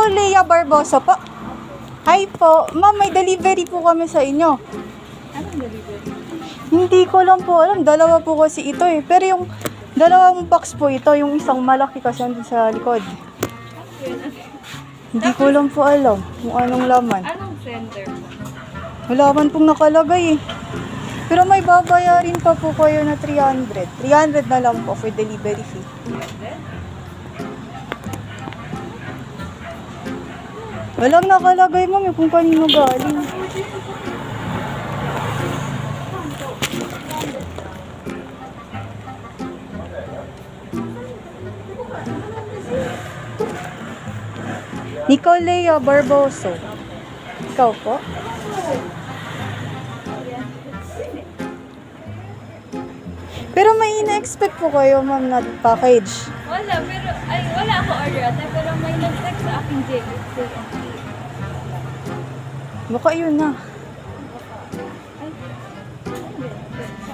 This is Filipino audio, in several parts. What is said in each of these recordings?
Nicole Lea Barbosa po. Hi po. Ma'am, may delivery po kami sa inyo. Anong delivery? Hindi ko lang po alam. Dalawa po kasi ito eh. Pero yung dalawang box po ito, yung isang malaki kasi andun sa likod. Hindi ko lang po alam kung anong laman. Anong sender mo? Wala man pong nakalagay eh. Pero may babayarin pa po kayo na 300. 300 na lang po for delivery fee. Walang nakalagay ma'am kung kanino galing. Nicole Lea Barboso. Ikaw po? Pero may ina-expect po kayo ma'am na package. Wala, pero, wala ako order ate, pero may nag-text sa aking JXC. Baka yun na.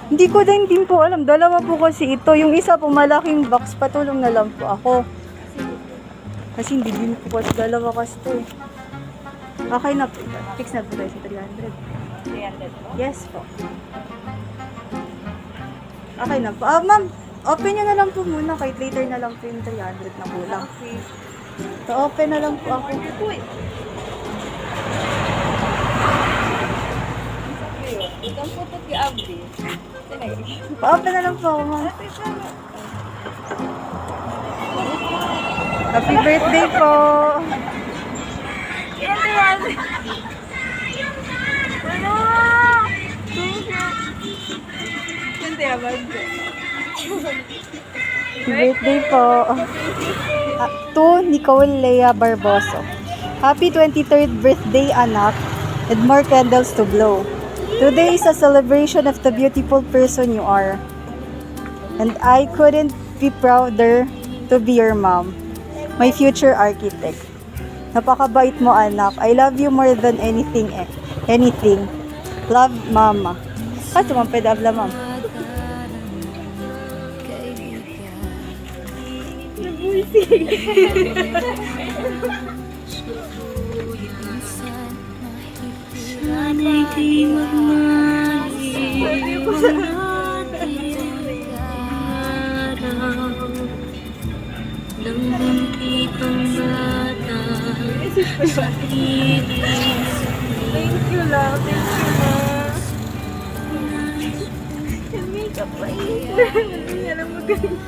Hindi ko din po alam. Dalawa po kasi ito. Yung isa po malaking box. Patulong na lang po ako. Kasi hindi din po kasi dalawa kasi ito eh. Okay na po. Fix na po tayo sa 300. 300 po? Yes po. Okay na po. Ma'am, open nyo na lang po muna. Kahit later na lang po yung 300 na kulang. Okay. So, open na lang po ako. Uy! Itong putot yung abdi. Pa-open na lang po ako, ma'am. Happy birthday po! Ano? Thank you! Hindi abad. Happy birthday po! To Nicole Lea Barboso. Happy 23rd birthday, anak, and more candles to blow. Today is a celebration of the beautiful person you are. And I couldn't be prouder to be your mom, my future architect. Napakabait mo, anak. I love you more than anything. Love, mama. Tumampay dabla, ma'am. Sana'y di magmaliw ang ating araw ng buntitong bata sa piling. Thank you lang. Thank you, ma. Yung makeup pa yun. Hindi alam mo ganun.